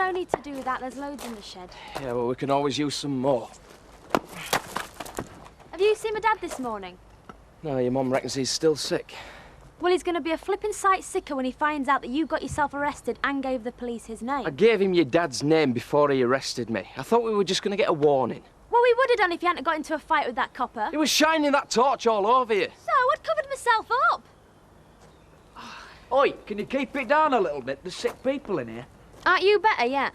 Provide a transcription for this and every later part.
no need to do that. There's loads in the shed. Yeah, well, we can always use some more. Have you seen my dad this morning? No, your mum reckons he's still sick. Well, he's going to be a flipping sight sicker when he finds out that you got yourself arrested and gave the police his name. I gave him your dad's name before he arrested me. I thought we were just going to get a warning. Well, we would have done if you hadn't got into a fight with that copper. He was shining that torch all over you. So, I'd covered myself up. Oi, can you keep it down a little bit? There's sick people in here. Aren't you better yet?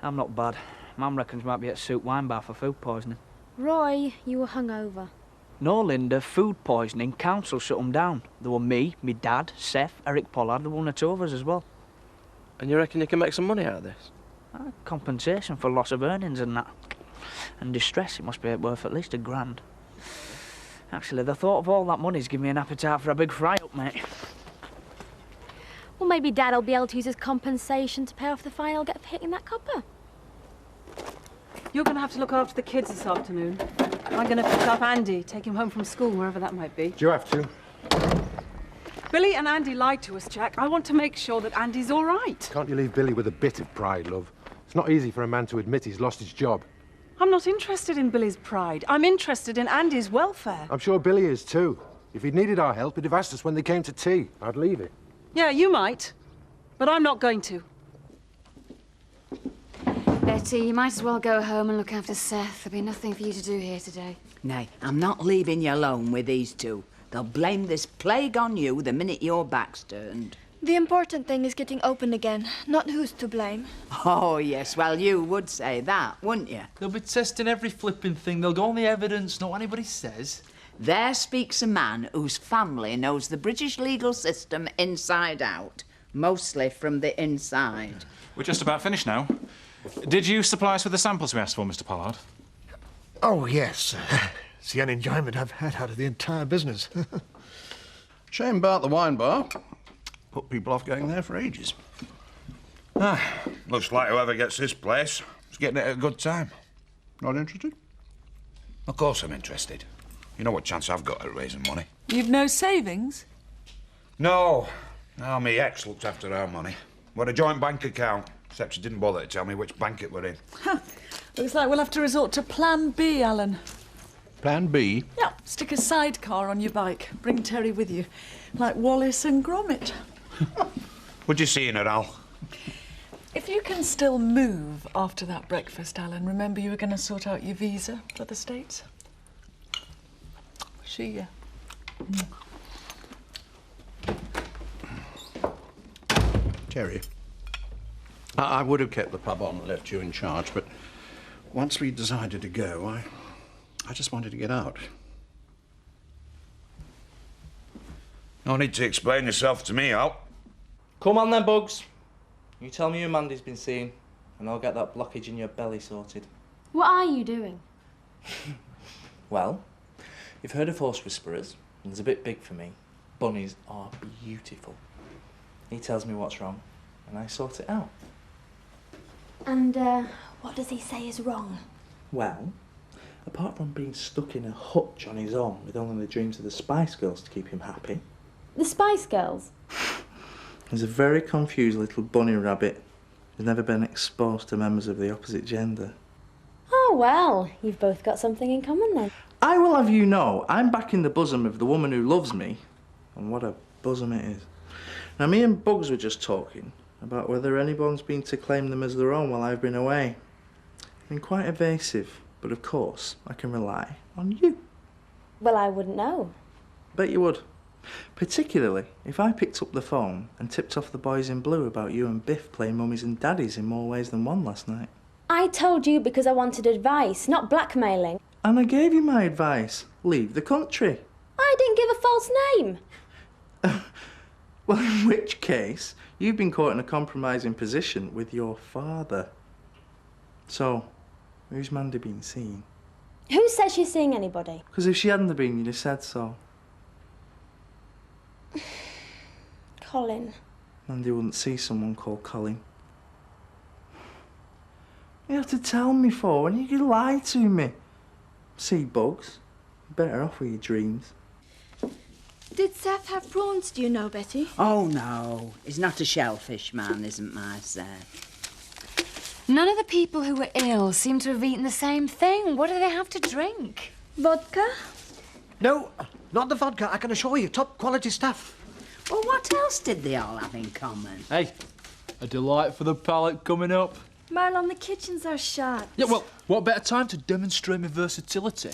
I'm not bad. Mum reckons might be at soup wine bar for food poisoning. Roy, you were hungover. No, Linda, food poisoning, council shut 'em down. There were me, me dad, Seth, Eric Pollard, there were one or two of us as well. And you reckon you can make some money out of this? Compensation for loss of earnings and that. And distress, it must be worth at least £1,000. Actually, the thought of all that money's given me an appetite for a big fry-up, mate. Well, maybe Dad'll be able to use his compensation to pay off the fine he'll get for hitting that copper. You're going to have to look after the kids this afternoon. I'm going to pick up Andy, take him home from school, wherever that might be. Do you have to? Billy and Andy lied to us, Jack. I want to make sure that Andy's all right. Can't you leave Billy with a bit of pride, love? It's not easy for a man to admit he's lost his job. I'm not interested in Billy's pride. I'm interested in Andy's welfare. I'm sure Billy is too. If he'd needed our help, he'd have asked us when they came to tea. I'd leave it. Yeah, you might, but I'm not going to. Betty, you might as well go home and look after Seth. There'll be nothing for you to do here today. Nay, I'm not leaving you alone with these two. They'll blame this plague on you the minute your back's turned. The important thing is getting open again, not who's to blame. Oh, yes, well, you would say that, wouldn't you? They'll be testing every flipping thing. They'll go on the evidence, not what anybody says. There speaks a man whose family knows the British legal system inside out, mostly from the inside. We're just about finished now. Did you supply us with the samples we asked for, Mr. Pollard? Oh, yes. It's the only enjoyment I've had out of the entire business. Shame about the wine bar. Put people off going there for ages. Looks like whoever gets this place is getting it at a good time. Not interested? Of course I'm interested. You know what chance I've got at raising money. You've no savings? No. No, me ex looked after our money. We had a joint bank account, except she didn't bother to tell me which bank it were in. Looks like we'll have to resort to Plan B, Alan. Plan B? Yeah, stick a sidecar on your bike. Bring Terry with you, like Wallace and Gromit. Would you see in her, Al? If you can still move after that breakfast, Alan, remember you were going to sort out your visa for the States? See ya. Terry, I would have kept the pub on and left you in charge, but once we decided to go, I just wanted to get out. No need to explain yourself to me, Al. Come on then, Bugs. You tell me who Mandy's been seeing, and I'll get that blockage in your belly sorted. What are you doing? Well, you've heard of horse whisperers, and it's a bit big for me. Bunnies are beautiful. He tells me what's wrong, and I sort it out. And, what does he say is wrong? Well, apart from being stuck in a hutch on his own with only the dreams of the Spice Girls to keep him happy... The Spice Girls? He's a very confused little bunny rabbit who's never been exposed to members of the opposite gender. Oh, well, you've both got something in common then. I will have you know, I'm back in the bosom of the woman who loves me, and what a bosom it is. Now, me and Bugs were just talking about whether anyone's been to claim them as their own while I've been away. Been quite evasive, but of course, I can rely on you. Well, I wouldn't know. Bet you would. Particularly if I picked up the phone and tipped off the boys in blue about you and Biff playing mummies and daddies in more ways than one last night. I told you because I wanted advice, not blackmailing. And I gave you my advice. Leave the country. I didn't give a false name. Well, in which case, you've been caught in a compromising position with your father. So, who's Mandy been seeing? Who says she's seeing anybody? Because if she hadn't been, you'd have said so. Colin. Mandy wouldn't see someone called Colin. You have to tell me for, and you can lie to me. See, Bugs, you're better off with your dreams. Did Seth have prawns, do you know, Betty? Oh, no. He's not a shellfish man, isn't my Seth. None of the people who were ill seem to have eaten the same thing. What do they have to drink? Vodka? No, not the vodka, I can assure you. Top quality stuff. Well, what else did they all have in common? Hey, a delight for the palate coming up. Marlon, the kitchens are shut. Yeah, well, what better time to demonstrate my versatility?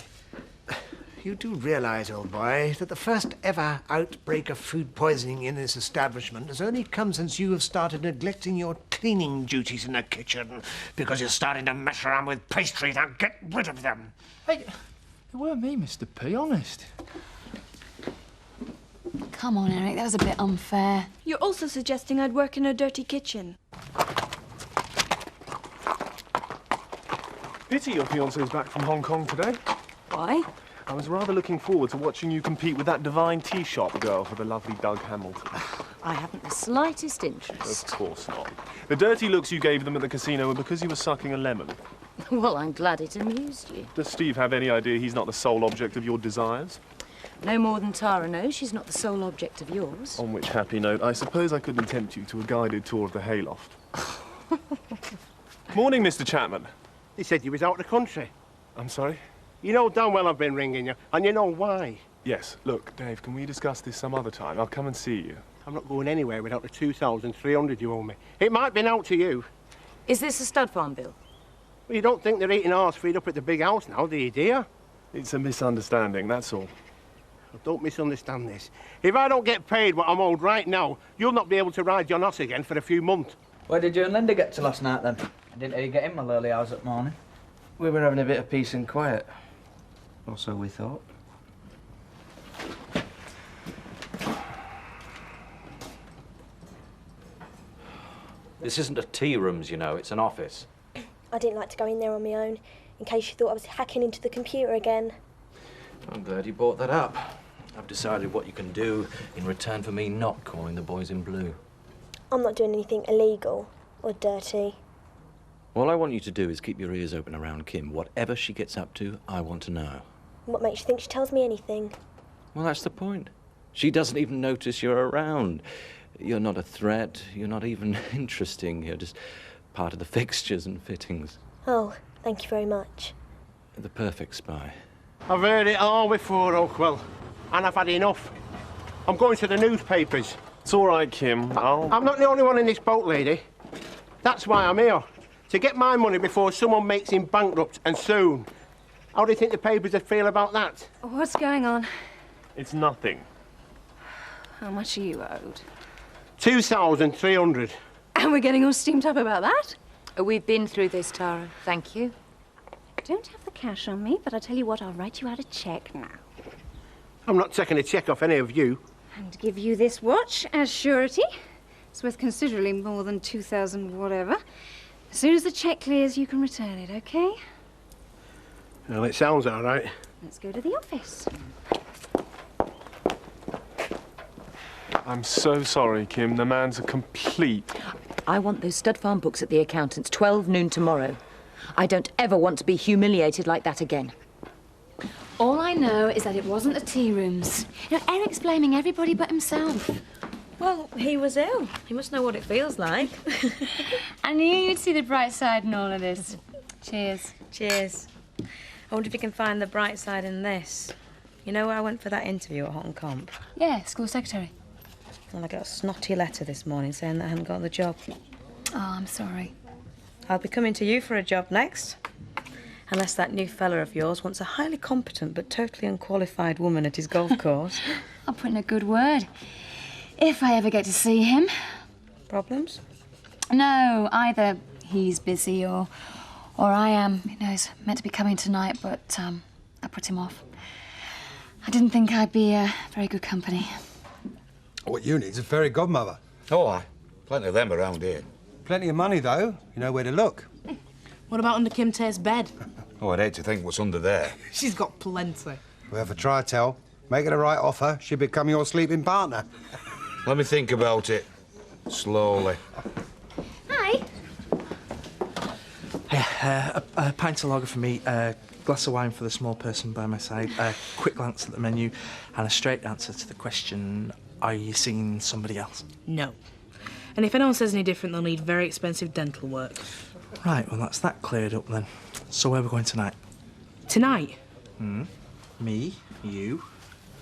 You do realise, old boy, that the first ever outbreak of food poisoning in this establishment has only come since you have started neglecting your cleaning duties in the kitchen because you're starting to mess around with pastry. Now get rid of them. Hey, it weren't me, Mr. P, honest. Come on, Eric, that was a bit unfair. You're also suggesting I'd work in a dirty kitchen. Pity your fiancé's back from Hong Kong today. Why? I was rather looking forward to watching you compete with that divine tea shop girl for the lovely Doug Hamilton. I haven't the slightest interest. Of course not. The dirty looks you gave them at the casino were because you were sucking a lemon. Well, I'm glad it amused you. Does Steve have any idea he's not the sole object of your desires? No more than Tara knows she's not the sole object of yours. On which happy note, I suppose I couldn't tempt you to a guided tour of the hayloft. Morning, Mr. Chapman. He said you was out of the country. I'm sorry? You know damn well I've been ringing you, and you know why. Yes. Look, Dave, can we discuss this some other time? I'll come and see you. I'm not going anywhere without the 2,300 you owe me. It might be out to you. Is this a stud farm bill? Well, you don't think they're eating arse feed up at the big house now, do you, dear? It's a misunderstanding, that's all. Well, don't misunderstand this. If I don't get paid what I'm owed right now, you'll not be able to ride your Nos again for a few months. Where did you and Linda get to last night, then? I didn't hear you get in my early hours at morning. We were having a bit of peace and quiet. Or so we thought. This isn't a tea rooms, you know, it's an office. I didn't like to go in there on my own, in case you thought I was hacking into the computer again. I'm glad you brought that up. I've decided what you can do in return for me not calling the boys in blue. I'm not doing anything illegal or dirty. All I want you to do is keep your ears open around Kim. Whatever she gets up to, I want to know. What makes you think she tells me anything? Well, that's the point. She doesn't even notice you're around. You're not a threat. You're not even interesting. You're just part of the fixtures and fittings. Oh, thank you very much. The perfect spy. I've heard it all before, Oakwell, and I've had enough. I'm going to the newspapers. It's all right, Kim. I'm not the only one in this boat, lady. That's why I'm here. To get my money before someone makes him bankrupt, and soon. How do you think the papers would feel about that? What's going on? It's nothing. How much are you owed? 2,300. And we're getting all steamed up about that? We've been through this, Tara. Thank you. I don't have the cash on me, but I'll tell you what, I'll write you out a cheque now. I'm not taking a cheque off any of you. And give you this watch as surety. It's worth considerably more than 2,000 whatever. As soon as the cheque clears, you can return it, OK? Well, it sounds all right. Let's go to the office. I'm so sorry, Kim. The man's a complete... I want those stud farm books at the accountant's, 12 noon tomorrow. I don't ever want to be humiliated like that again. All I know is that it wasn't the tea rooms. You know, Eric's blaming everybody but himself. Well, he was ill. He must know what it feels like. I knew you'd see the bright side in all of this. Cheers. Cheers. I wonder if you can find the bright side in this. You know where I went for that interview at Houghton Comp? Yeah, school secretary. Well, I got a snotty letter this morning saying that I hadn't got the job. Oh, I'm sorry. I'll be coming to you for a job next. Unless that new fella of yours wants a highly competent but totally unqualified woman at his golf course. I'll put in a good word. If I ever get to see him. Problems? No, either he's busy or I am. You know, he's meant to be coming tonight, but I put him off. I didn't think I'd be very good company. What you need is a fairy godmother. Oh, aye. Plenty of them around here. Plenty of money, though. You know where to look. What about under Kim Taylor's bed? Oh, I'd hate to think what's under there. She's got plenty. Whoever try tell, make her the right offer, she'll become your sleeping partner. Let me think about it. Slowly. Hi. Yeah, a pint of lager for me, a glass of wine for the small person by my side, a quick glance at the menu, and a straight answer to the question, are you seeing somebody else? No. And if anyone says any different, they'll need very expensive dental work. Right, well, that's that cleared up then. So where are we going tonight? Tonight? Me, you,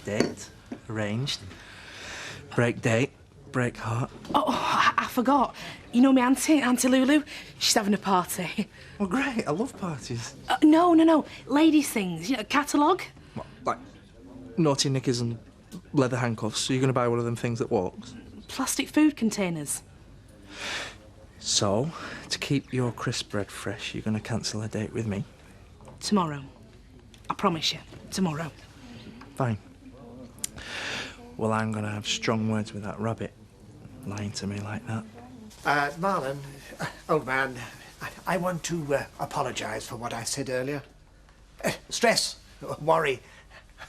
date, arranged, break date, break heart. Oh, I forgot. You know my Auntie Lulu? She's having a party. Well, great. I love parties. No. Ladies' things. You know, catalogue? What, like naughty knickers and leather handcuffs? So you're going to buy one of them things that walks? Plastic food containers. So, to keep your crisp bread fresh, you're going to cancel a date with me? Tomorrow. I promise you. Tomorrow. Fine. Well, I'm going to have strong words with that rabbit lying to me like that. Marlon, old man, I want to apologise for what I said earlier. Stress, worry.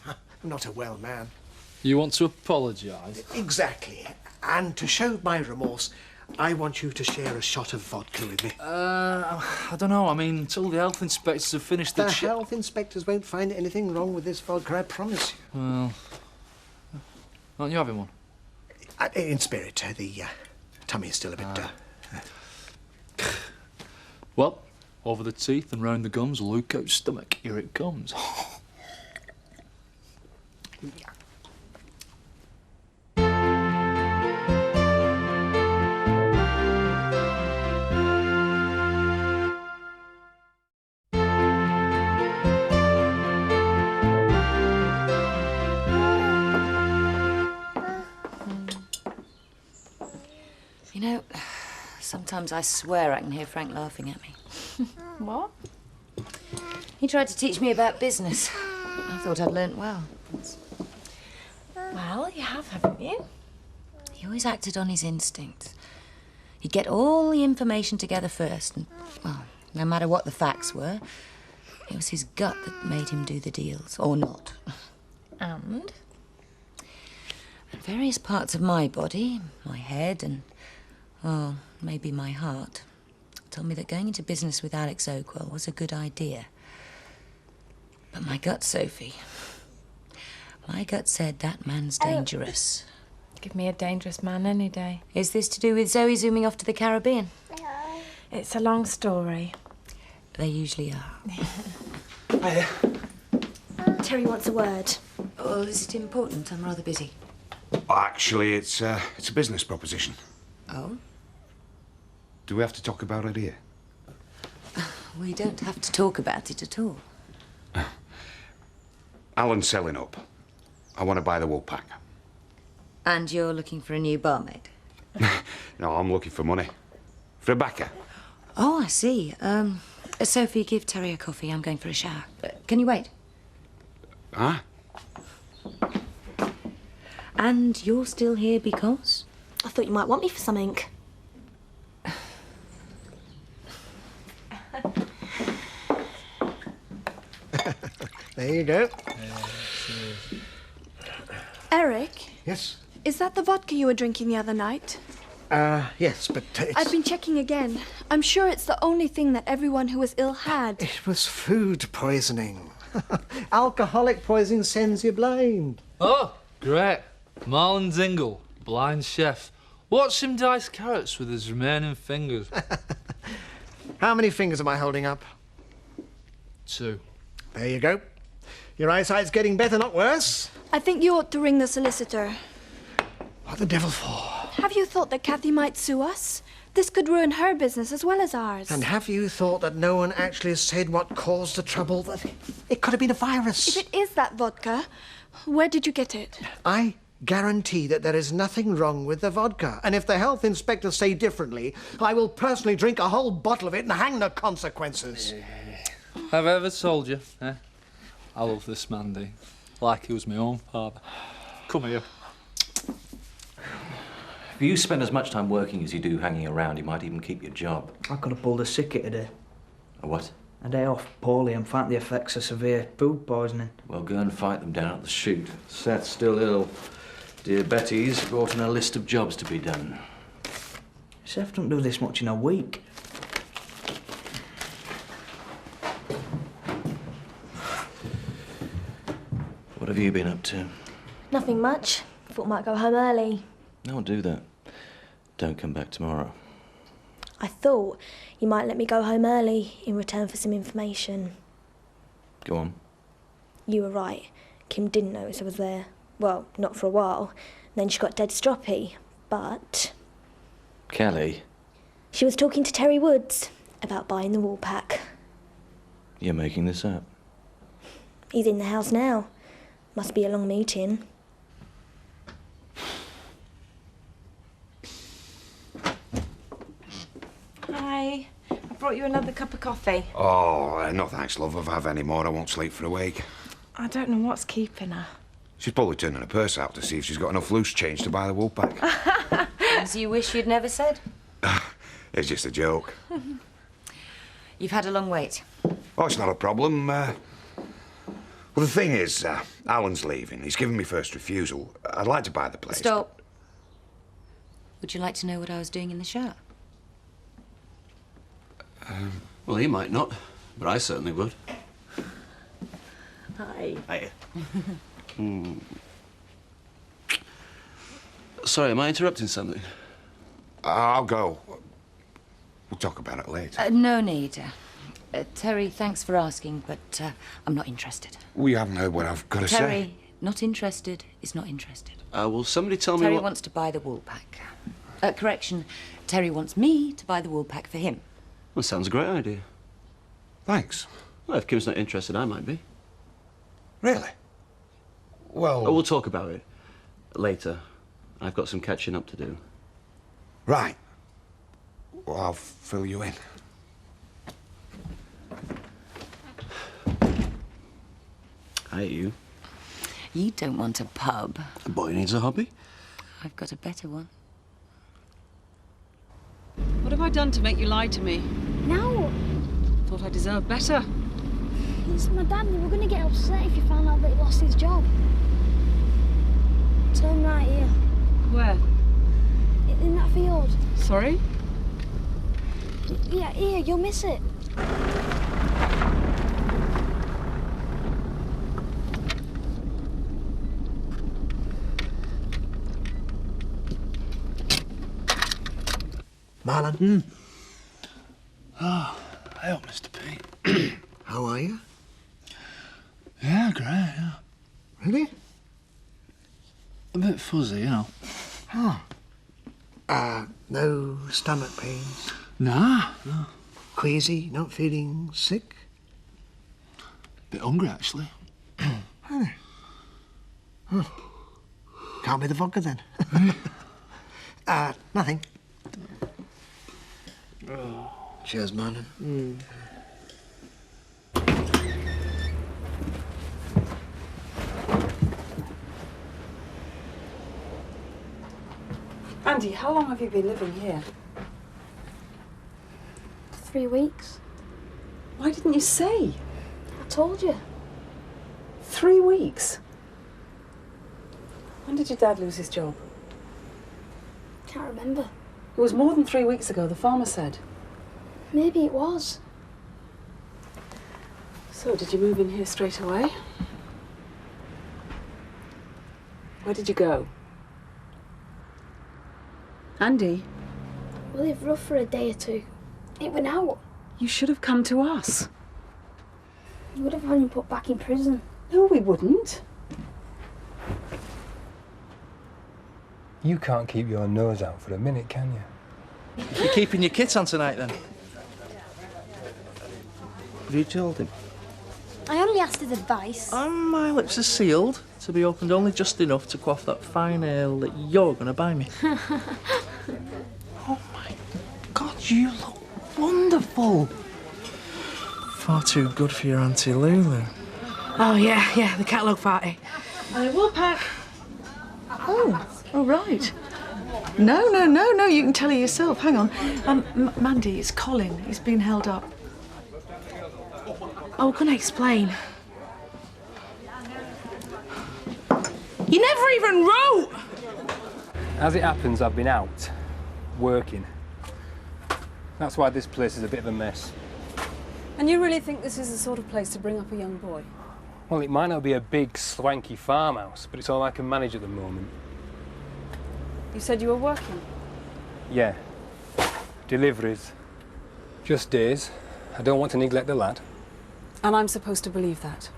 I'm not a well man. You want to apologise? Exactly. And to show my remorse, I want you to share a shot of vodka with me. I don't know. I mean, until the health inspectors have finished the health inspectors won't find anything wrong with this vodka, I promise you. Well, aren't you having one? In spirit, the tummy is still a bit... Well, over the teeth and round the gums, Luco's stomach. Here it comes. You know, sometimes I swear I can hear Frank laughing at me. What? He tried to teach me about business. I thought I'd learnt well. Well, you have, haven't you? He always acted on his instincts. He'd get all the information together first, and, well, no matter what the facts were, it was his gut that made him do the deals, or not. And? And various parts of my body, my head, and, well, maybe my heart, told me that going into business with Alex Oakwell was a good idea. But my gut, Sophie, my gut said that man's dangerous. Give me a dangerous man any day. Is this to do with Zoe zooming off to the Caribbean? It's a long story. They usually are. Terry wants a word. Oh, is it important? I'm rather busy. Actually, it's a business proposition. Oh? Do we have to talk about it here? We don't have to talk about it at all. Alan's selling up. I want to buy the wool pack. And you're looking for a new barmaid? No, I'm looking for money. For a backer. Oh, I see. Sophie, give Terry a coffee. I'm going for a shower. Can you wait? Huh? And you're still here because? I thought you might want me for something. There you go. Eric? Yes? Is that the vodka you were drinking the other night? Yes, but it's... I've been checking again. I'm sure it's the only thing that everyone who was ill had. It was food poisoning. Alcoholic poisoning sends you blind. Oh, great. Marlon Dingle, blind chef. Watch him dice carrots with his remaining fingers. How many fingers am I holding up? 2. There you go. Your eyesight's getting better, not worse. I think you ought to ring the solicitor. What the devil for? Have you thought that Kathy might sue us? This could ruin her business as well as ours. And have you thought that no one actually said what caused the trouble? That it could have been a virus. If it is that vodka, where did you get it? I guarantee that there is nothing wrong with the vodka. And if the health inspectors say differently, I will personally drink a whole bottle of it and hang the consequences. Have I ever told you, eh? I love this man, Dee. Like he was my own father. Come here. If you spend as much time working as you do hanging around, you might even keep your job. I could have pulled a sickie today. A what? A day off poorly and fight the effects of severe food poisoning. Well, go and fight them down at the chute. Seth's still ill. Dear Betty's brought in a list of jobs to be done. Seth don't do this much in a week. What have you been up to? Nothing much. Thought I might go home early. No, do that. Don't come back tomorrow. I thought you might let me go home early in return for some information. Go on. You were right. Kim didn't notice I was there. Well, not for a while. Then she got dead stroppy. But Kelly, she was talking to Terry Woods about buying the wool pack. you're making this up. He's in the house now. Must be a long meeting. Hi. I brought you another cup of coffee. Oh, no thanks, love. If I have any more, I won't sleep for a week. I don't know what's keeping her. She's probably turning her purse out to see if she's got enough loose change to buy the wool pack. As you wish you'd never said. It's just a joke. You've had a long wait. Oh, it's not a problem. Well, the thing is, Alan's leaving. He's given me first refusal. I'd like to buy the place. Stop. Would you like to know what I was doing in the shower? Well, he might not, but I certainly would. Hi. Hiya. Sorry, am I interrupting something? I'll go. We'll talk about it later. No need. Terry, thanks for asking, but I'm not interested. We haven't heard what I've got to Terry, say. not interested is not interested. Will somebody tell me Terry what... wants to buy the wool pack. Correction, Terry wants me to buy the wool pack for him. Well, sounds a great idea. Thanks. Well, if Kim's not interested, I might be. Really? Well... Oh, we'll talk about it later. I've got some catching up to do. Right. Well, I'll fill you in. Hi, you. You don't want a pub. A boy needs a hobby. I've got a better one. What have I done to make you lie to me? No. Thought I deserved better. It's my dad. We were going to get upset if you found out that he lost his job. Turn right here. Where? In that field. Sorry? Yeah, here, you'll miss it. Marlon? Oh, hey up, Mr. Pete. How are you? Yeah, great, yeah. Really? A bit fuzzy, you know. Oh. No stomach pains? Nah, no. Queasy, not feeling sick? Bit hungry, actually. Oh. Can't be the vodka, then. Nothing. Oh. Cheers, Marlon. Andy, how long have you been living here? 3 weeks. Why didn't you say? I told you. 3 weeks? When did your dad lose his job? Can't remember. It was more than 3 weeks ago, the farmer said. Maybe it was. So, did you move in here straight away? Where did you go? Andy? We lived rough for a day or two. It went out. You should have come to us. We would have had him put back in prison. No, we wouldn't. You can't keep your nose out for a minute, can you? You're keeping your kit on tonight, then? Have you told him? I only asked his advice. My lips are sealed to be opened only just enough to quaff that fine ale that you're going to buy me. Oh, my God, you look wonderful. Far too good for your Auntie Lulu. Oh, yeah, the catalogue party. Wool pack. Oh, right. No, you can tell her yourself. Hang on. Mandy, it's Colin. He's been held up. Oh, can I explain? You never even wrote! As it happens, I've been out, working. That's why this place is a bit of a mess. And you really think this is the sort of place to bring up a young boy? Well, it might not be a big, swanky farmhouse, but it's all I can manage at the moment. You said you were working. Yeah. deliveries. Just days. I don't want to neglect the lad. And I'm supposed to believe that?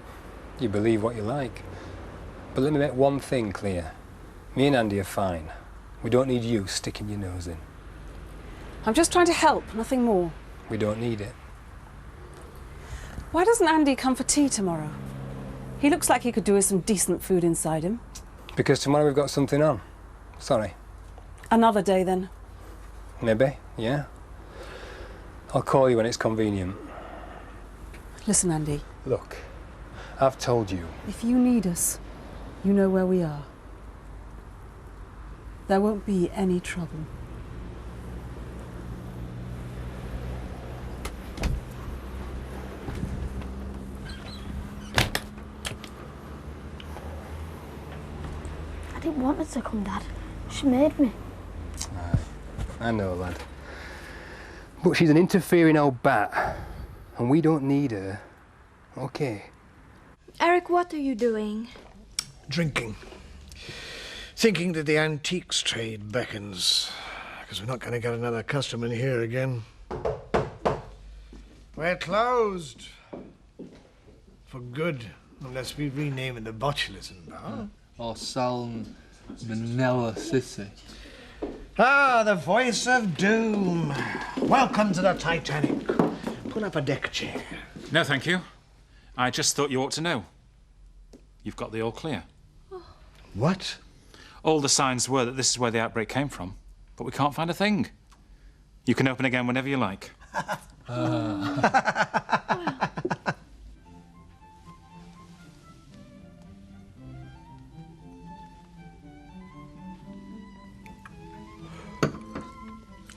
You believe what you like. But let me make one thing clear. Me and Andy are fine. We don't need you sticking your nose in. I'm just trying to help, nothing more. We don't need it. Why doesn't Andy come for tea tomorrow? He looks like he could do with some decent food inside him. Because tomorrow we've got something on. Sorry. Another day, then. Maybe, yeah. I'll call you when it's convenient. Listen, Andy. Look, I've told you. If you need us, you know where we are. There won't be any trouble. I didn't want her to come, Dad. She made me. I know, lad. But she's an interfering old bat, and we don't need her. Okay. Eric, what are you doing? Drinking. Thinking that the antiques trade beckons. Because we're not going to get another customer in here again. We're closed. For good. Unless we rename it the Botulism Bar. Or Salm Manila City. Ah, the voice of doom. Welcome to the Titanic. Pull up a deck chair. No, thank you. I just thought you ought to know. You've got the all clear. What? All the signs were that this is where the outbreak came from, but we can't find a thing. You can open again whenever you like. I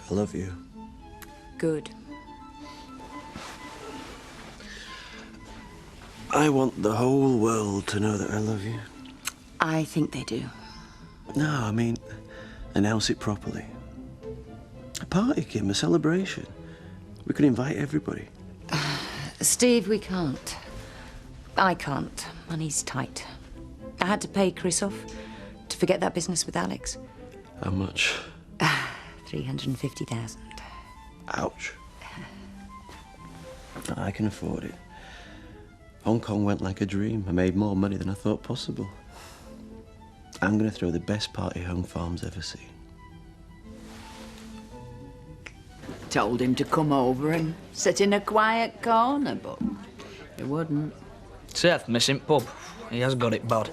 love you. Good. I want the whole world to know that I love you. I think they do. No, I mean, announce it properly. A party, Kim, a celebration. We could invite everybody. Steve, we can't. I can't. Money's tight. I had to pay Chris off to forget that business with Alex. How much? 350,000. Ouch. I can afford it. Hong Kong went like a dream. I made more money than I thought possible. I'm going to throw the best party Home Farm's ever seen. Told him to come over and sit in a quiet corner, but he wouldn't. Seth, missing pub. He has got it bad.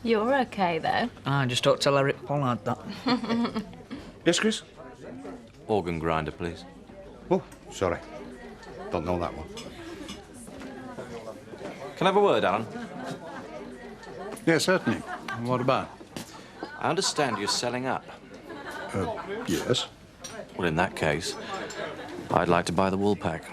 You're okay, though. I just don't tell Eric Pollard that. Yes, Chris? Organ grinder, please. Oh, sorry. Don't know that one. Can I have a word, Alan? Yeah, certainly. What about? I understand you're selling up. Yes. Well, in that case, I'd like to buy the wool pack.